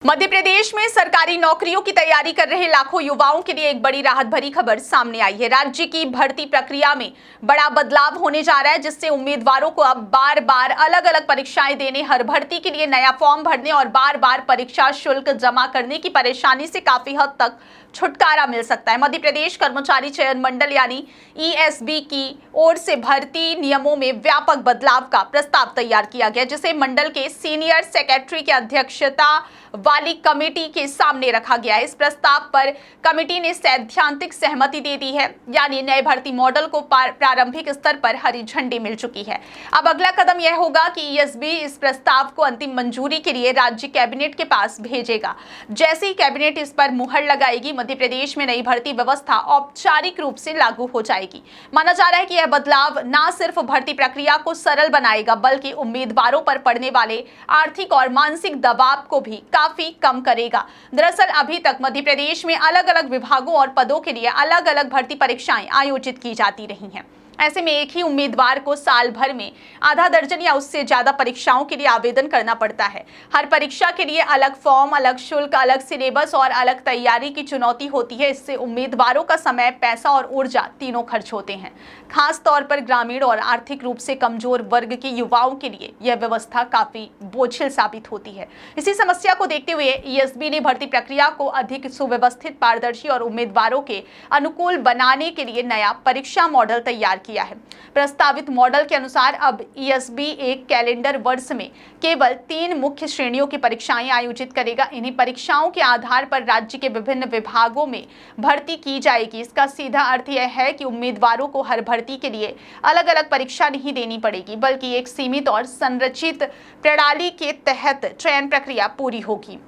मध्य प्रदेश में सरकारी नौकरियों की तैयारी कर रहे लाखों युवाओं के लिए एक बड़ी राहत भरी खबर सामने आई है। राज्य की भर्ती प्रक्रिया में बड़ा बदलाव होने जा रहा है, जिससे उम्मीदवारों को अब बार बार अलग अलग परीक्षाएं देने, हर भर्ती के लिए नया फॉर्म भरने और बार बार परीक्षा शुल्क जमा करने की परेशानी से काफी हद तक छुटकारा मिल सकता है। मध्य प्रदेश कर्मचारी चयन मंडल यानी ईएसबी की ओर से भर्ती नियमों में व्यापक बदलाव का प्रस्ताव तैयार किया गया, जिसे मंडल के सीनियर सेक्रेटरी की अध्यक्षता वाली कमेटी के सामने रखा गया है। इस प्रस्ताव पर कमेटी ने सैद्धांतिक सहमति दे दी है, यानी नए भर्ती मॉडल को प्रारंभिक स्तर पर हरी झंडी मिल चुकी है। अब अगला कदम यह होगा कि ईएसबी इस प्रस्ताव को अंतिम मंजूरी के लिए राज्य कैबिनेट के पास भेजेगा। जैसे ही कैबिनेट इस पर मुहर लगाएगी, मध्य प्रदेश में नई भर्ती व्यवस्था औपचारिक रूप से लागू हो जाएगी। माना जा रहा है कि यह बदलाव न सिर्फ भर्ती प्रक्रिया को सरल बनाएगा, बल्कि उम्मीदवारों पर पड़ने वाले आर्थिक और मानसिक दबाव को भी काफी कम करेगा। दरअसल अभी तक मध्य प्रदेश में अलग अलग विभागों और पदों के लिए अलग अलग भर्ती परीक्षाएं आयोजित की जाती रही हैं। ऐसे में एक ही उम्मीदवार को साल भर में आधा दर्जन या उससे ज्यादा परीक्षाओं के लिए आवेदन करना पड़ता है। हर परीक्षा के लिए अलग फॉर्म, अलग शुल्क, अलग सिलेबस और अलग तैयारी की चुनौती होती है। इससे उम्मीदवारों का समय, पैसा और ऊर्जा तीनों खर्च होते हैं। खास तौर पर ग्रामीण और आर्थिक रूप से कमजोर वर्ग के युवाओं के लिए यह व्यवस्था काफी बोझिल साबित होती है। इसी समस्या को देखते हुए ईएसबी ने भर्ती प्रक्रिया को अधिक सुव्यवस्थित, पारदर्शी और उम्मीदवारों के अनुकूल बनाने के लिए नया परीक्षा मॉडल तैयार किया है। प्रस्तावित मॉडल के अनुसार अब ईएसबी एक कैलेंडर वर्ष में केवल 3 मुख्य श्रेणियों की परीक्षाएं आयोजित करेगा। इन्हीं परीक्षाओं के आधार पर राज्य के विभिन्न विभागों में भर्ती की जाएगी। इसका सीधा अर्थ यह है कि उम्मीदवारों को हर भर्ती के लिए अलग अलग परीक्षा नहीं देनी पड़ेगी, बल्कि एक सीमित और संरचित प्रणाली के तहत चयन प्रक्रिया पूरी होगी।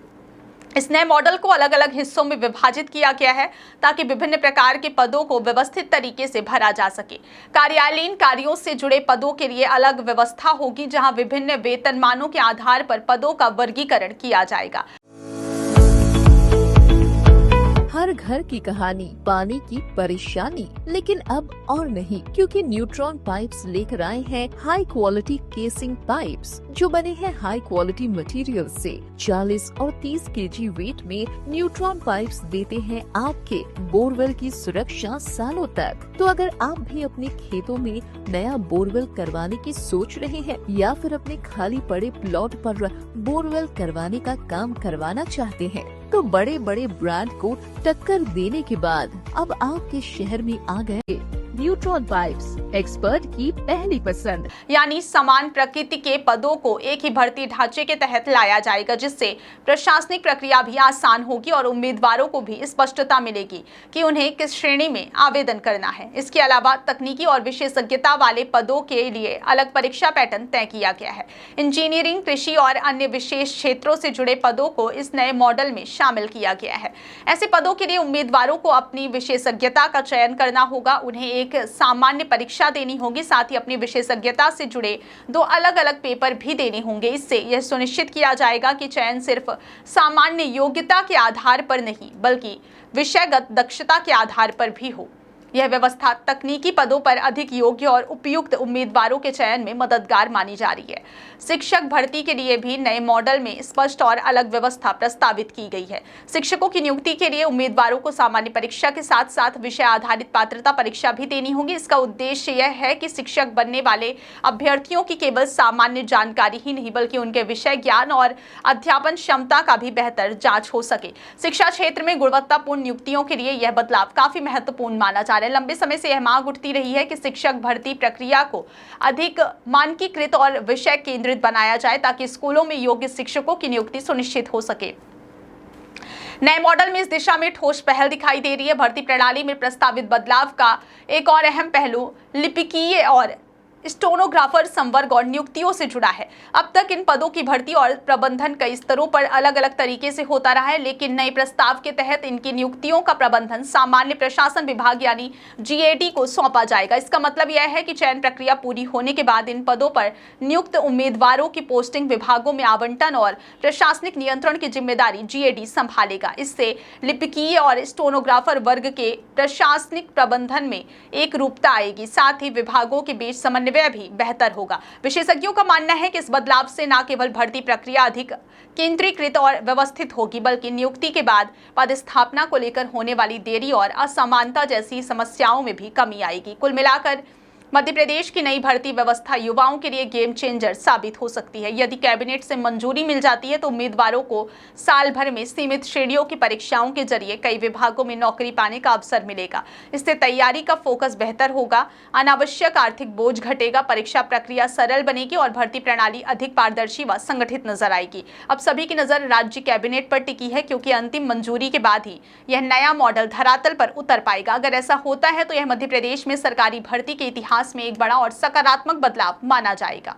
इस नए मॉडल को अलग अलग हिस्सों में विभाजित किया गया है, ताकि विभिन्न प्रकार के पदों को व्यवस्थित तरीके से भरा जा सके। कार्यालयीन कार्यों से जुड़े पदों के लिए अलग व्यवस्था होगी, जहां विभिन्न वेतनमानों के आधार पर पदों का वर्गीकरण किया जाएगा। हर घर की कहानी, पानी की परेशानी, लेकिन अब और नहीं, क्योंकि न्यूट्रॉन पाइप्स लेकर आए हैं हाई क्वालिटी केसिंग पाइप्स, जो बने हैं हाई क्वालिटी मटेरियल से। 40 और 30 केजी वेट में न्यूट्रॉन पाइप्स देते हैं आपके बोरवेल की सुरक्षा सालों तक। तो अगर आप भी अपने खेतों में नया बोरवेल करवाने की सोच रहे हैं, या फिर अपने खाली पड़े प्लॉट पर बोरवेल करवाने का काम करवाना चाहते हैं, तो बड़े बड़े ब्रांड को टक्कर देने के बाद अब आपके शहर में आ गए न्यूट्रॉन पाइप्स, एक्सपर्ट की पहली पसंद। यानी समान प्रकृति के पदों को एक ही भर्ती ढांचे के तहत लाया जाएगा, जिससे प्रशासनिक प्रक्रिया भी आसान होगी और उम्मीदवारों को भी स्पष्टता मिलेगी कि उन्हें किस श्रेणी में आवेदन करना है। इसके अलावा तकनीकी और विशेषज्ञता वाले पदों के लिए अलग परीक्षा पैटर्न तय किया गया है। इंजीनियरिंग, कृषि और अन्य विशेष क्षेत्रों से जुड़े पदों को इस नए मॉडल में शामिल किया गया है। ऐसे पदों के लिए उम्मीदवारों को अपनी विशेषज्ञता का चयन करना होगा, उन्हें एक सामान्य परीक्षा देनी होगी, साथ ही अपनी विशेषज्ञता से जुड़े 2 अलग अलग पेपर भी देने होंगे। इससे यह सुनिश्चित किया जाएगा कि चयन सिर्फ सामान्य योग्यता के आधार पर नहीं, बल्कि विषयगत दक्षता के आधार पर भी हो। यह व्यवस्था तकनीकी पदों पर अधिक योग्य और उपयुक्त उम्मीदवारों के चयन में मददगार मानी जा रही है। शिक्षक भर्ती के लिए भी नए मॉडल में स्पष्ट और अलग व्यवस्था प्रस्तावित की गई है। शिक्षकों की नियुक्ति के लिए उम्मीदवारों को सामान्य परीक्षा के साथ साथ विषय आधारित पात्रता परीक्षा भी देनी होगी। इसका उद्देश्य यह है कि शिक्षक बनने वाले अभ्यर्थियों की केवल सामान्य जानकारी ही नहीं, बल्कि उनके विषय ज्ञान और अध्यापन क्षमता का भी बेहतर जांच हो सके। शिक्षा क्षेत्र में गुणवत्तापूर्ण नियुक्तियों के लिए यह बदलाव काफी महत्वपूर्ण माना जा रहा है। लंबे समय से यह मांग उठती रही है कि शिक्षक भर्ती प्रक्रिया को अधिक मानकीकृत और विषय केंद्रित बनाया जाए, ताकि स्कूलों में योग्य शिक्षकों की नियुक्ति सुनिश्चित हो सके। नए मॉडल में इस दिशा में ठोस पहल दिखाई दे रही है। भर्ती प्रणाली में प्रस्तावित बदलाव का एक और अहम पहलू लिपिकीय और स्टेनोग्राफर संवर्ग और नियुक्तियों से जुड़ा है। अब तक इन पदों की भर्ती और प्रबंधन कई स्तरों पर अलग अलग तरीके से होता रहा है, लेकिन नए प्रस्ताव के तहत इनकी नियुक्तियों का प्रबंधन सामान्य प्रशासन विभाग यानी जीएडी को सौंपा जाएगा। इसका मतलब यह है कि चयन प्रक्रिया पूरी होने के बाद इन पदों पर नियुक्त उम्मीदवारों की पोस्टिंग विभागों में आवंटन और प्रशासनिक नियंत्रण की जिम्मेदारी जीएडी संभालेगा। इससे लिपिकीय और स्टेनोग्राफर वर्ग के प्रशासनिक प्रबंधन में एक रूपता आएगी, साथ ही विभागों के बीच समन्वय समन्वय भी बेहतर होगा। विशेषज्ञों का मानना है कि इस बदलाव से न केवल भर्ती प्रक्रिया अधिक केंद्रीकृत और व्यवस्थित होगी, बल्कि नियुक्ति के बाद पदस्थापना को लेकर होने वाली देरी और असमानता जैसी समस्याओं में भी कमी आएगी। कुल मिलाकर मध्य प्रदेश की नई भर्ती व्यवस्था युवाओं के लिए गेम चेंजर साबित हो सकती है। यदि कैबिनेट से मंजूरी मिल जाती है तो उम्मीदवारों को साल भर में सीमित श्रेणियों की परीक्षाओं के जरिए कई विभागों में नौकरी पाने का अवसर मिलेगा। इससे तैयारी का फोकस बेहतर होगा, अनावश्यक आर्थिक बोझ घटेगा, परीक्षा प्रक्रिया सरल बनेगी और भर्ती प्रणाली अधिक पारदर्शी व संगठित नजर आएगी। अब सभी की नजर राज्य कैबिनेट पर टिकी है, क्योंकि अंतिम मंजूरी के बाद ही यह नया मॉडल धरातल पर उतर पाएगा। अगर ऐसा होता है तो यह मध्य प्रदेश में सरकारी भर्ती के इतिहास में एक बड़ा और सकारात्मक बदलाव माना जाएगा।